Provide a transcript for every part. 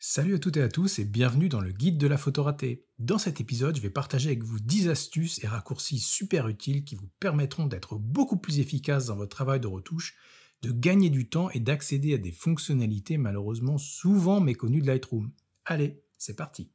Salut à toutes et à tous et bienvenue dans le guide de la photo ratée. Dans cet épisode, je vais partager avec vous 10 astuces et raccourcis super utiles qui vous permettront d'être beaucoup plus efficace dans votre travail de retouche, de gagner du temps et d'accéder à des fonctionnalités malheureusement souvent méconnues de Lightroom. Allez, c'est parti.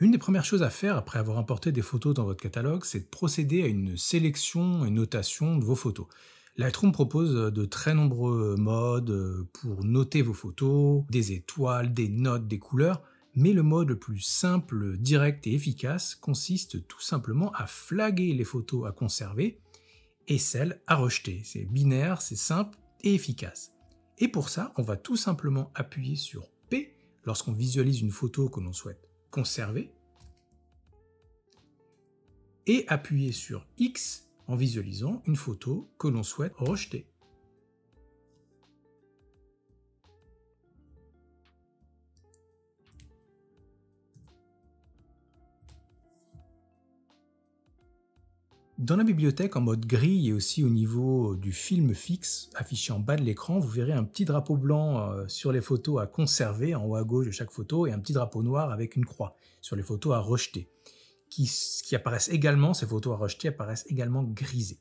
Une des premières choses à faire après avoir importé des photos dans votre catalogue, c'est de procéder à une sélection et notation de vos photos. Lightroom propose de très nombreux modes pour noter vos photos, des étoiles, des notes, des couleurs, mais le mode le plus simple, direct et efficace consiste tout simplement à flaguer les photos à conserver et celles à rejeter. C'est binaire, c'est simple et efficace. Et pour ça, on va tout simplement appuyer sur P lorsqu'on visualise une photo que l'on souhaite conserver et appuyer sur X en visualisant une photo que l'on souhaite rejeter. Dans la bibliothèque en mode gris et aussi au niveau du film fixe affiché en bas de l'écran, vous verrez un petit drapeau blanc sur les photos à conserver en haut à gauche de chaque photo et un petit drapeau noir avec une croix sur les photos à rejeter. Qui apparaissent également, ces photos à rejeter apparaissent également grisées.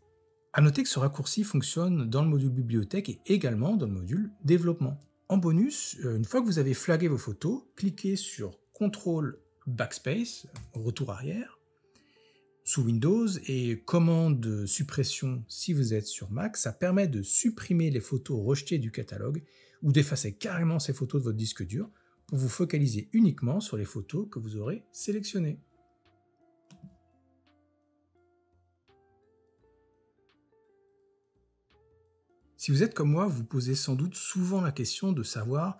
A noter que ce raccourci fonctionne dans le module bibliothèque et également dans le module développement. En bonus, une fois que vous avez flagué vos photos, cliquez sur CTRL Backspace, retour arrière, sous Windows et commande suppression si vous êtes sur Mac, ça permet de supprimer les photos rejetées du catalogue ou d'effacer carrément ces photos de votre disque dur pour vous focaliser uniquement sur les photos que vous aurez sélectionnées. Si vous êtes comme moi, vous posez sans doute souvent la question de savoir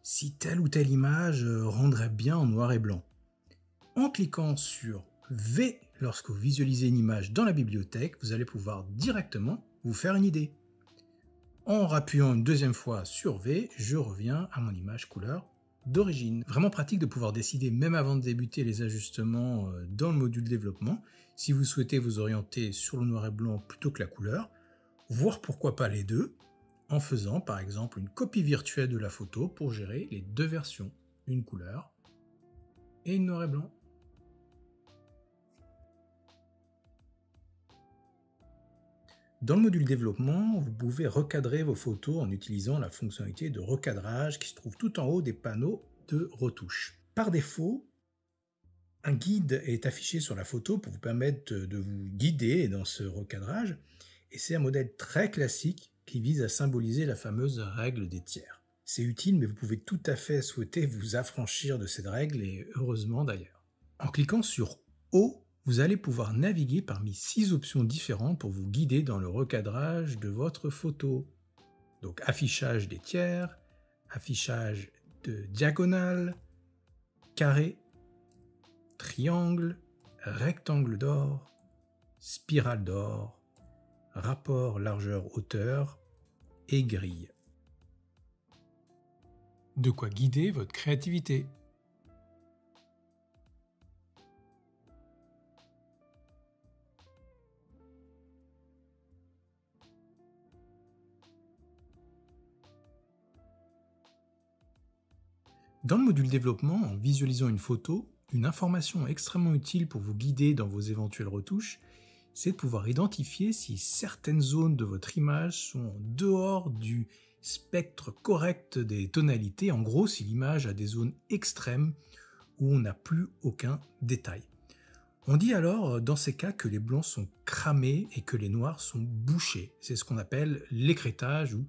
si telle ou telle image rendrait bien en noir et blanc. En cliquant sur V lorsque vous visualisez une image dans la bibliothèque, vous allez pouvoir directement vous faire une idée. En rappuyant une deuxième fois sur V, je reviens à mon image couleur d'origine. Vraiment pratique de pouvoir décider même avant de débuter les ajustements dans le module développement, si vous souhaitez vous orienter sur le noir et blanc plutôt que la couleur, voire pourquoi pas les deux, en faisant par exemple une copie virtuelle de la photo pour gérer les deux versions, une couleur et une noir et blanc. Dans le module développement, vous pouvez recadrer vos photos en utilisant la fonctionnalité de recadrage qui se trouve tout en haut des panneaux de retouche. Par défaut, un guide est affiché sur la photo pour vous permettre de vous guider dans ce recadrage, et c'est un modèle très classique qui vise à symboliser la fameuse règle des tiers. C'est utile, mais vous pouvez tout à fait souhaiter vous affranchir de cette règle, et heureusement d'ailleurs. En cliquant sur O, vous allez pouvoir naviguer parmi 6 options différentes pour vous guider dans le recadrage de votre photo. Donc affichage des tiers, affichage de diagonale, carré, triangle, rectangle d'or, spirale d'or, rapport largeur-hauteur et grille. De quoi guider votre créativité. Dans le module développement, en visualisant une photo, une information extrêmement utile pour vous guider dans vos éventuelles retouches, c'est de pouvoir identifier si certaines zones de votre image sont en dehors du spectre correct des tonalités, en gros si l'image a des zones extrêmes où on n'a plus aucun détail. On dit alors dans ces cas que les blancs sont cramés et que les noirs sont bouchés. C'est ce qu'on appelle l'écrêtage ou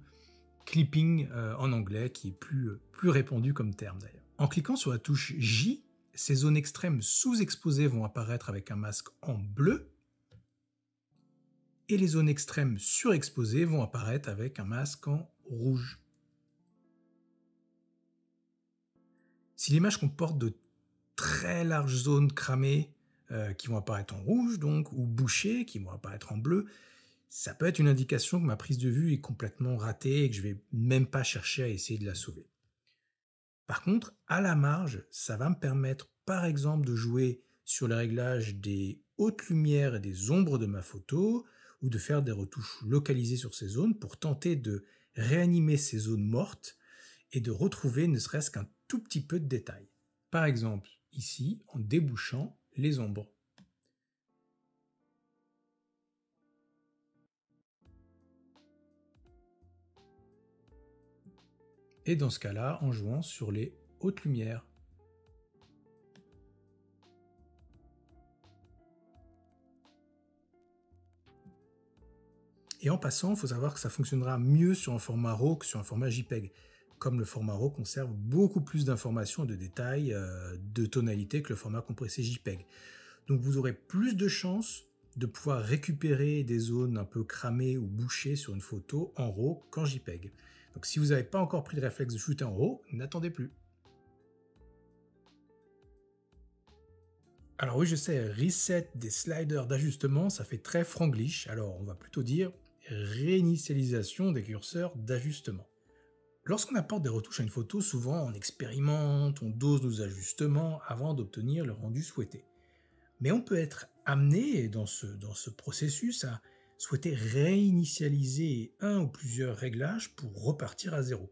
clipping en anglais, qui est plus répandu comme terme d'ailleurs. En cliquant sur la touche J, ces zones extrêmes sous-exposées vont apparaître avec un masque en bleu, et les zones extrêmes surexposées vont apparaître avec un masque en rouge. Si l'image comporte de très larges zones cramées qui vont apparaître en rouge, donc, ou bouchées qui vont apparaître en bleu, ça peut être une indication que ma prise de vue est complètement ratée et que je ne vais même pas chercher à essayer de la sauver. Par contre, à la marge, ça va me permettre par exemple de jouer sur les réglages des hautes lumières et des ombres de ma photo, ou de faire des retouches localisées sur ces zones pour tenter de réanimer ces zones mortes et de retrouver ne serait-ce qu'un tout petit peu de détails. Par exemple, ici, en débouchant les ombres. Et dans ce cas-là, en jouant sur les hautes lumières. Et en passant, il faut savoir que ça fonctionnera mieux sur un format RAW que sur un format JPEG. Comme le format RAW conserve beaucoup plus d'informations et de détails de tonalité que le format compressé JPEG. Donc vous aurez plus de chances de pouvoir récupérer des zones un peu cramées ou bouchées sur une photo en RAW qu'en JPEG. Donc si vous n'avez pas encore pris le réflexe de shooter en RAW, n'attendez plus. Alors oui, je sais, reset des sliders d'ajustement, ça fait très franglish, alors on va plutôt dire réinitialisation des curseurs d'ajustement. Lorsqu'on apporte des retouches à une photo, souvent on expérimente, on dose nos ajustements avant d'obtenir le rendu souhaité. Mais on peut être amené dans ce processus à souhaiter réinitialiser un ou plusieurs réglages pour repartir à zéro.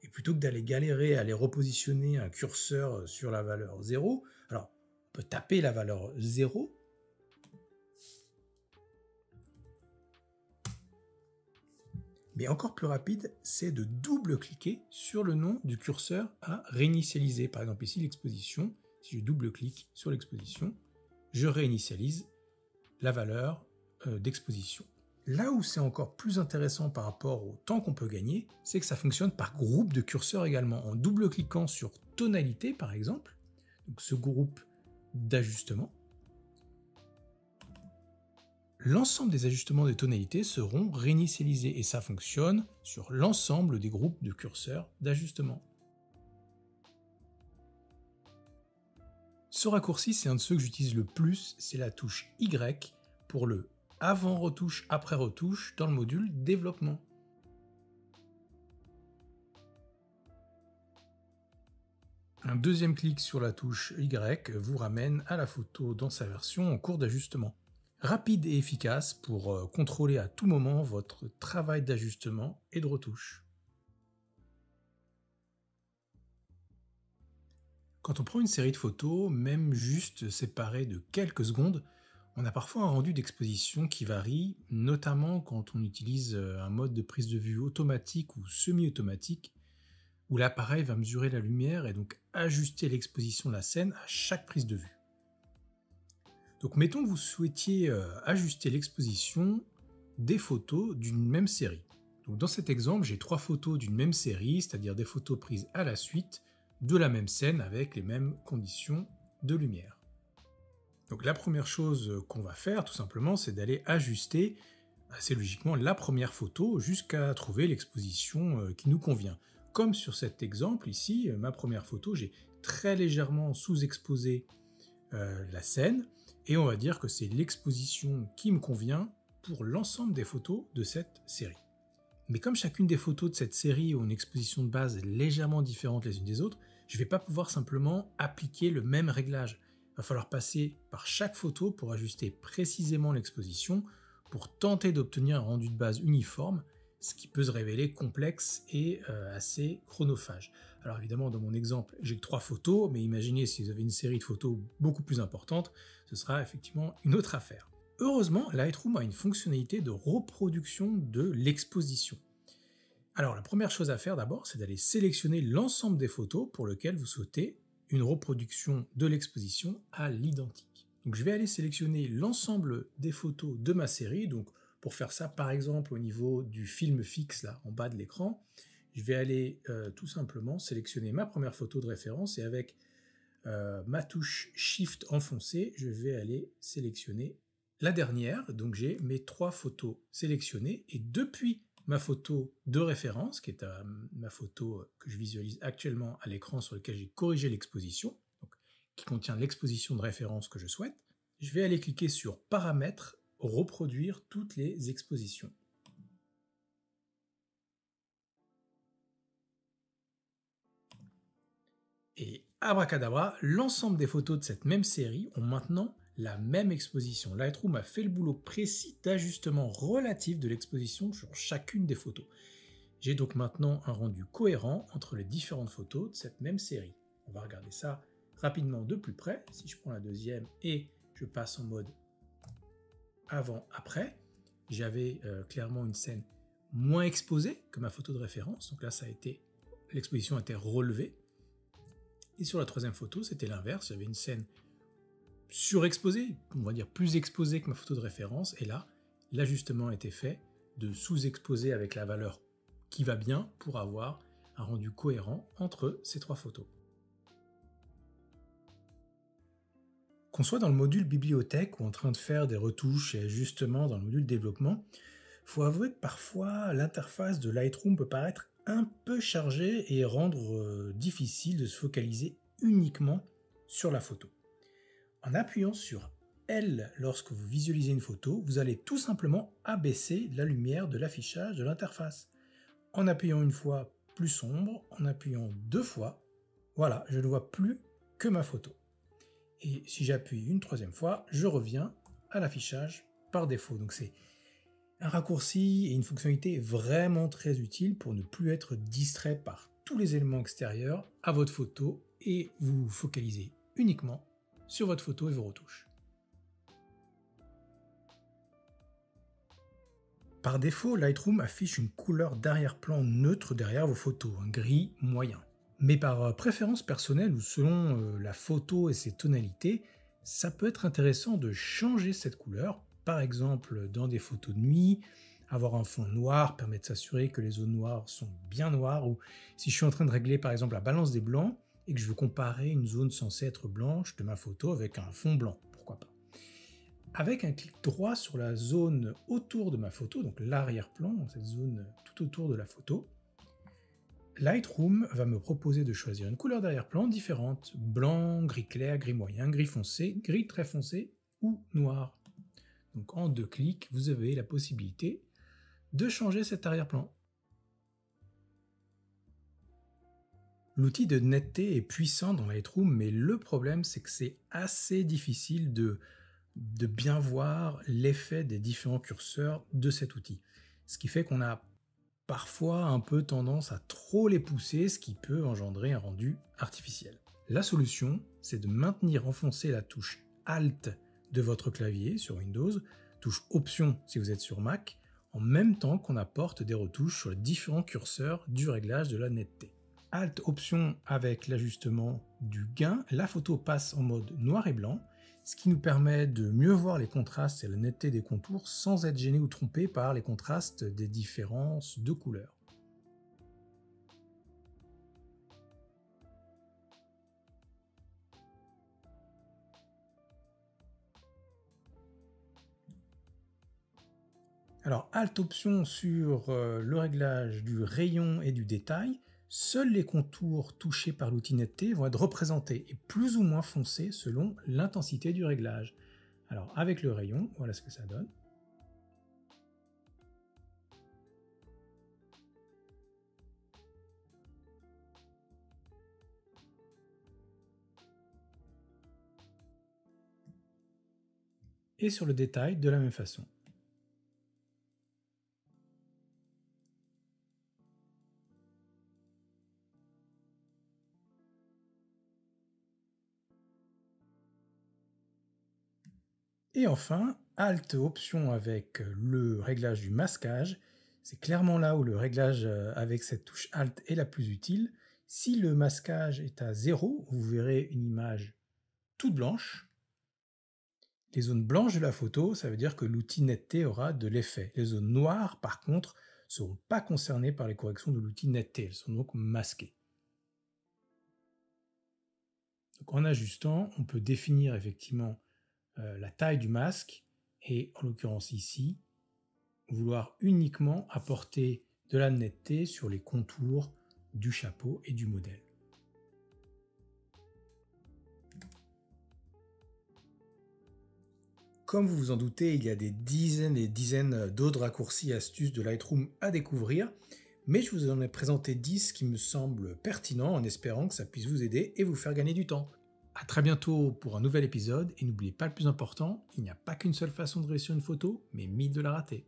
Et plutôt que d'aller galérer à aller repositionner un curseur sur la valeur 0, alors on peut taper la valeur 0, mais encore plus rapide, c'est de double-cliquer sur le nom du curseur à réinitialiser. Par exemple ici l'exposition, si je double-clique sur l'exposition, je réinitialise la valeur d'exposition. Là où c'est encore plus intéressant par rapport au temps qu'on peut gagner, c'est que ça fonctionne par groupe de curseurs également. En double-cliquant sur tonalité par exemple, donc ce groupe d'ajustements, l'ensemble des ajustements de tonalité seront réinitialisés et ça fonctionne sur l'ensemble des groupes de curseurs d'ajustement. Ce raccourci, c'est un de ceux que j'utilise le plus, c'est la touche Y pour le avant retouche, après retouche dans le module développement. Un deuxième clic sur la touche Y vous ramène à la photo dans sa version en cours d'ajustement. Rapide et efficace pour contrôler à tout moment votre travail d'ajustement et de retouche. Quand on prend une série de photos, même juste séparées de quelques secondes, on a parfois un rendu d'exposition qui varie, notamment quand on utilise un mode de prise de vue automatique ou semi-automatique, où l'appareil va mesurer la lumière et donc ajuster l'exposition de la scène à chaque prise de vue. Donc mettons que vous souhaitiez ajuster l'exposition des photos d'une même série. Donc dans cet exemple, j'ai 3 photos d'une même série, c'est-à-dire des photos prises à la suite de la même scène avec les mêmes conditions de lumière. Donc la première chose qu'on va faire tout simplement, c'est d'aller ajuster assez logiquement la première photo jusqu'à trouver l'exposition qui nous convient. Comme sur cet exemple ici, ma première photo, j'ai très légèrement sous-exposé la scène, et on va dire que c'est l'exposition qui me convient pour l'ensemble des photos de cette série. Mais comme chacune des photos de cette série ont une exposition de base légèrement différente les unes des autres, je ne vais pas pouvoir simplement appliquer le même réglage. Il va falloir passer par chaque photo pour ajuster précisément l'exposition, pour tenter d'obtenir un rendu de base uniforme, ce qui peut se révéler complexe et assez chronophage. Alors évidemment, dans mon exemple, j'ai que 3 photos, mais imaginez si vous avez une série de photos beaucoup plus importante, ce sera effectivement une autre affaire. Heureusement, Lightroom a une fonctionnalité de reproduction de l'exposition. Alors la première chose à faire d'abord, c'est d'aller sélectionner l'ensemble des photos pour lesquelles vous souhaitez une reproduction de l'exposition à l'identique. Donc je vais aller sélectionner l'ensemble des photos de ma série. Donc pour faire ça, par exemple au niveau du film fixe là en bas de l'écran, je vais aller tout simplement sélectionner ma première photo de référence et avec ma touche Shift enfoncée, je vais aller sélectionner la dernière. Donc j'ai mes 3 photos sélectionnées et depuis ma photo de référence, qui est ma photo que je visualise actuellement à l'écran sur laquelle j'ai corrigé l'exposition, qui contient l'exposition de référence que je souhaite, je vais aller cliquer sur Paramètres, reproduire toutes les expositions. Et Abracadabra, l'ensemble des photos de cette même série ont maintenant la même exposition. Lightroom a fait le boulot précis d'ajustement relatif de l'exposition sur chacune des photos. J'ai donc maintenant un rendu cohérent entre les différentes photos de cette même série. On va regarder ça rapidement de plus près. Si je prends la deuxième et je passe en mode avant-après, j'avais clairement une scène moins exposée que ma photo de référence. Donc là, l'exposition a été relevée. Et sur la troisième photo, c'était l'inverse. J'avais une scène surexposée, on va dire plus exposée que ma photo de référence. Et là, l'ajustement a été fait de sous-exposer avec la valeur qui va bien pour avoir un rendu cohérent entre ces trois photos. Qu'on soit dans le module bibliothèque ou en train de faire des retouches et ajustements dans le module développement, il faut avouer que parfois l'interface de Lightroom peut paraître un peu chargée et rendre difficile de se focaliser uniquement sur la photo. En appuyant sur L lorsque vous visualisez une photo, vous allez tout simplement abaisser la lumière de l'affichage de l'interface. En appuyant une fois, plus sombre, en appuyant deux fois, voilà, je ne vois plus que ma photo. Et si j'appuie une troisième fois, je reviens à l'affichage par défaut. Donc c'est un raccourci et une fonctionnalité vraiment très utile pour ne plus être distrait par tous les éléments extérieurs à votre photo et vous focaliser uniquement sur votre photo et vos retouches. Par défaut, Lightroom affiche une couleur d'arrière-plan neutre derrière vos photos, un gris moyen. Mais par préférence personnelle ou selon la photo et ses tonalités, ça peut être intéressant de changer cette couleur. Par exemple, dans des photos de nuit, avoir un fond noir permet de s'assurer que les zones noires sont bien noires, ou si je suis en train de régler par exemple la balance des blancs et que je veux comparer une zone censée être blanche de ma photo avec un fond blanc, pourquoi pas. Avec un clic droit sur la zone autour de ma photo, donc l'arrière-plan, cette zone tout autour de la photo, Lightroom va me proposer de choisir une couleur d'arrière-plan différente, blanc, gris clair, gris moyen, gris foncé, gris très foncé ou noir. Donc en deux clics, vous avez la possibilité de changer cet arrière-plan. L'outil de netteté est puissant dans Lightroom, mais le problème c'est que c'est assez difficile de bien voir l'effet des différents curseurs de cet outil. Ce qui fait qu'on a parfois un peu tendance à trop les pousser, ce qui peut engendrer un rendu artificiel. La solution, c'est de maintenir enfoncée la touche Alt de votre clavier sur Windows, touche Option si vous êtes sur Mac, en même temps qu'on apporte des retouches sur les différents curseurs du réglage de la netteté. Alt Option avec l'ajustement du gain, la photo passe en mode noir et blanc, ce qui nous permet de mieux voir les contrastes et la netteté des contours sans être gêné ou trompé par les contrastes des différences de couleurs. Alors, Alt Option sur le réglage du rayon et du détail, seuls les contours touchés par l'outil netteté vont être représentés et plus ou moins foncés selon l'intensité du réglage. Alors avec le rayon, voilà ce que ça donne. Et sur le détail de la même façon. Et enfin, Alt Option avec le réglage du masquage. C'est clairement là où le réglage avec cette touche Alt est la plus utile. Si le masquage est à 0, vous verrez une image toute blanche. Les zones blanches de la photo, ça veut dire que l'outil netteté aura de l'effet. Les zones noires, par contre, ne seront pas concernées par les corrections de l'outil netteté. Elles sont donc masquées. Donc, en ajustant, on peut définir effectivement la taille du masque et en l'occurrence ici, vouloir uniquement apporter de la netteté sur les contours du chapeau et du modèle. Comme vous vous en doutez, il y a des dizaines et dizaines d'autres raccourcis et astuces de Lightroom à découvrir, mais je vous en ai présenté 10 qui me semblent pertinents en espérant que ça puisse vous aider et vous faire gagner du temps. A très bientôt pour un nouvel épisode et n'oubliez pas le plus important, il n'y a pas qu'une seule façon de réussir une photo, mais 1000 de la rater.